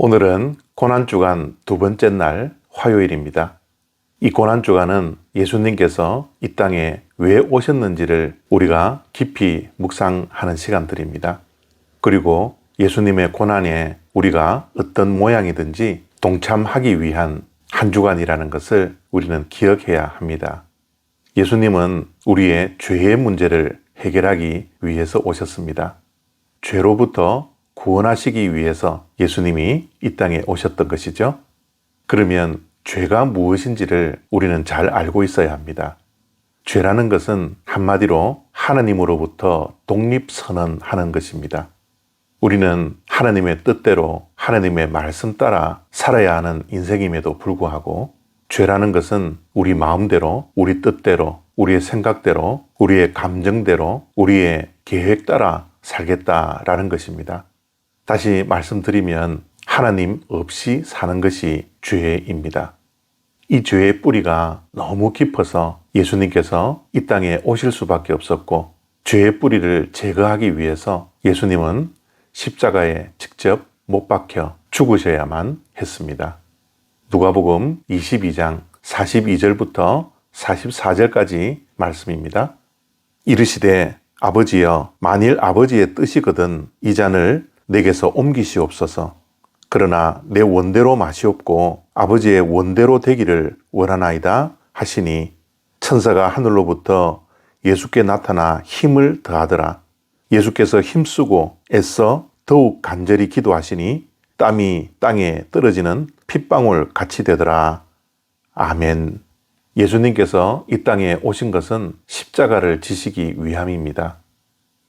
오늘은 고난주간 두 번째 날 화요일입니다. 이 고난주간은 예수님께서 이 땅에 왜 오셨는지를 우리가 깊이 묵상하는 시간들입니다. 그리고 예수님의 고난에 우리가 어떤 모양이든지 동참하기 위한 한 주간이라는 것을 우리는 기억해야 합니다. 예수님은 우리의 죄의 문제를 해결하기 위해서 오셨습니다. 죄로부터 구원하시기 위해서 예수님이 이 땅에 오셨던 것이죠. 그러면 죄가 무엇인지를 우리는 잘 알고 있어야 합니다. 죄라는 것은 한마디로 하나님으로부터 독립선언하는 것입니다. 우리는 하나님의 뜻대로 하나님의 말씀 따라 살아야 하는 인생임에도 불구하고 죄라는 것은 우리 마음대로, 우리 뜻대로, 우리의 생각대로, 우리의 감정대로, 우리의 계획 따라 살겠다라는 것입니다. 다시 말씀드리면 하나님 없이 사는 것이 죄입니다. 이 죄의 뿌리가 너무 깊어서 예수님께서 이 땅에 오실 수밖에 없었고, 죄의 뿌리를 제거하기 위해서 예수님은 십자가에 직접 못 박혀 죽으셔야만 했습니다. 누가복음 22장 42절부터 44절까지 말씀입니다. 이르시되 아버지여, 만일 아버지의 뜻이거든 이 잔을 내게서 옮기시옵소서. 그러나 내 원대로 마시옵고 아버지의 원대로 되기를 원하나이다 하시니, 천사가 하늘로부터 예수께 나타나 힘을 더하더라. 예수께서 힘쓰고 애써 더욱 간절히 기도하시니 땀이 땅에 떨어지는 핏방울 같이 되더라. 아멘. 예수님께서 이 땅에 오신 것은 십자가를 지시기 위함입니다.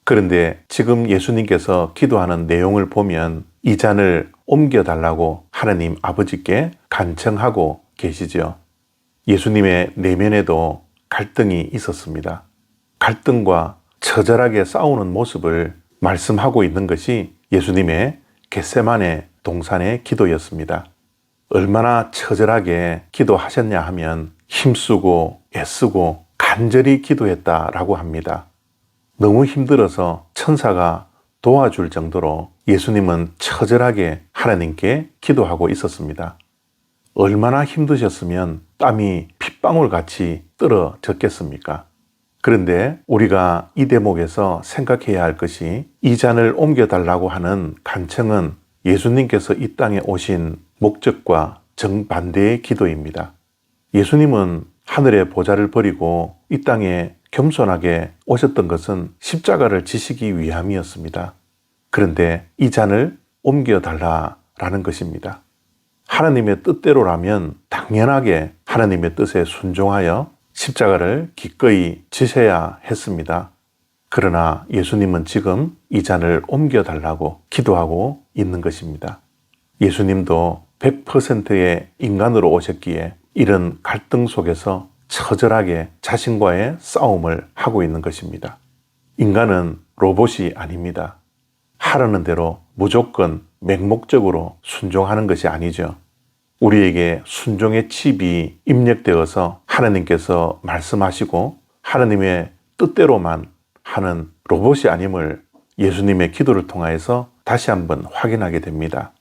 그런데 지금 예수님께서 기도하는 내용을 보면 이 잔을 옮겨달라고 하나님 아버지께 간청하고 계시죠. 예수님의 내면에도 갈등이 있었습니다. 갈등과 처절하게 싸우는 모습을 말씀하고 있는 것이 예수님의 겟세마네 동산의 기도였습니다. 얼마나 처절하게 기도하셨냐 하면 힘쓰고 애쓰고 간절히 기도했다라고 합니다. 너무 힘들어서 천사가 도와줄 정도로 예수님은 처절하게 하나님께 기도하고 있었습니다. 얼마나 힘드셨으면 땀이 핏방울같이 떨어졌겠습니까? 그런데 우리가 이 대목에서 생각해야 할 것이, 이 잔을 옮겨달라고 하는 간청은 예수님께서 이 땅에 오신 목적과 정반대의 기도입니다. 예수님은 하늘의 보좌를 버리고 이 땅에 겸손하게 오셨던 것은 십자가를 지시기 위함이었습니다. 그런데 이 잔을 옮겨달라라는 것입니다. 하나님의 뜻대로라면 당연하게 하나님의 뜻에 순종하여 십자가를 기꺼이 지셔야 했습니다. 그러나 예수님은 지금 이 잔을 옮겨달라고 기도하고 있는 것입니다. 예수님도 100%의 인간으로 오셨기에 이런 갈등 속에서 처절하게 자신과의 싸움을 하고 있는 것입니다. 인간은 로봇이 아닙니다. 하라는 대로 무조건 맹목적으로 순종하는 것이 아니죠. 우리에게 순종의 칩이 입력되어서 하나님께서 말씀하시고 하나님의 뜻대로만 하는 로봇이 아님을 예수님의 기도를 통하여서 다시 한번 확인하게 됩니다.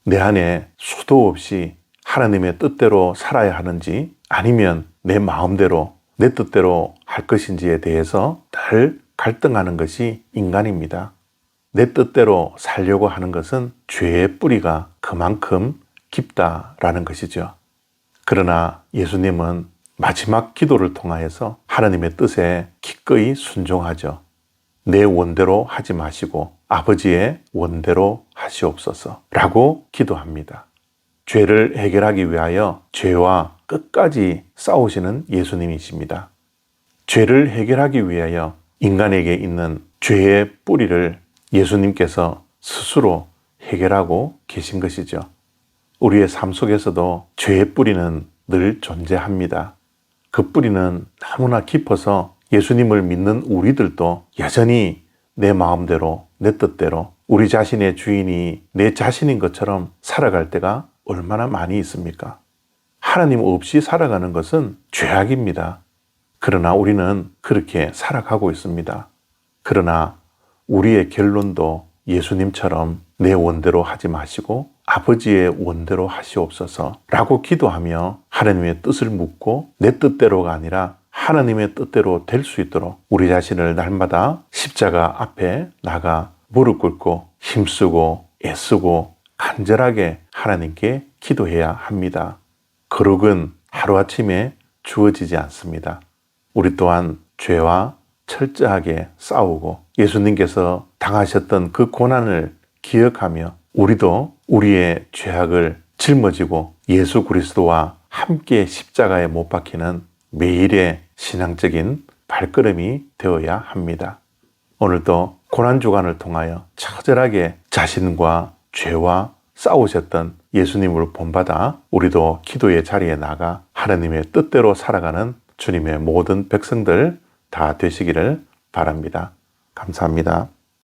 내 안에 수도 없이 하나님의 뜻대로 살아야 하는지, 아니면 내 마음대로 내 뜻대로 할 것인지에 대해서 늘 갈등하는 것이 인간입니다. 내 뜻대로 살려고 하는 것은 죄의 뿌리가 그만큼 깊다라는 것이죠. 그러나 예수님은 마지막 기도를 통하여서 하나님의 뜻에 기꺼이 순종하죠. 내 원대로 하지 마시고 아버지의 원대로 하시옵소서 라고 기도합니다. 죄를 해결하기 위하여 죄와 끝까지 싸우시는 예수님이십니다. 죄를 해결하기 위하여 인간에게 있는 죄의 뿌리를 예수님께서 스스로 해결하고 계신 것이죠. 우리의 삶 속에서도 죄의 뿌리는 늘 존재합니다. 그 뿌리는 너무나 깊어서 예수님을 믿는 우리들도 여전히 내 마음대로, 내 뜻대로 우리 자신의 주인이 내 자신인 것처럼 살아갈 때가 얼마나 많이 있습니까? 하나님 없이 살아가는 것은 죄악입니다. 그러나 우리는 그렇게 살아가고 있습니다. 그러나 우리의 결론도 예수님처럼 내 원대로 하지 마시고 아버지의 원대로 하시옵소서 라고 기도하며 하나님의 뜻을 묻고 내 뜻대로가 아니라 하나님의 뜻대로 될 수 있도록 우리 자신을 날마다 십자가 앞에 나가 무릎 꿇고 힘쓰고 애쓰고 간절하게 하나님께 기도해야 합니다. 거룩은 하루아침에 주어지지 않습니다. 우리 또한 죄와 철저하게 싸우고 예수님께서 당하셨던 그 고난을 기억하며 우리도 우리의 죄악을 짊어지고 예수 그리스도와 함께 십자가에 못 박히는 매일의 신앙적인 발걸음이 되어야 합니다. 오늘도 고난주간을 통하여 처절하게 자신과 죄와 싸우셨던 예수님을 본받아 우리도 기도의 자리에 나가 하나님의 뜻대로 살아가는 주님의 모든 백성들 다 되시기를 바랍니다. 감사합니다.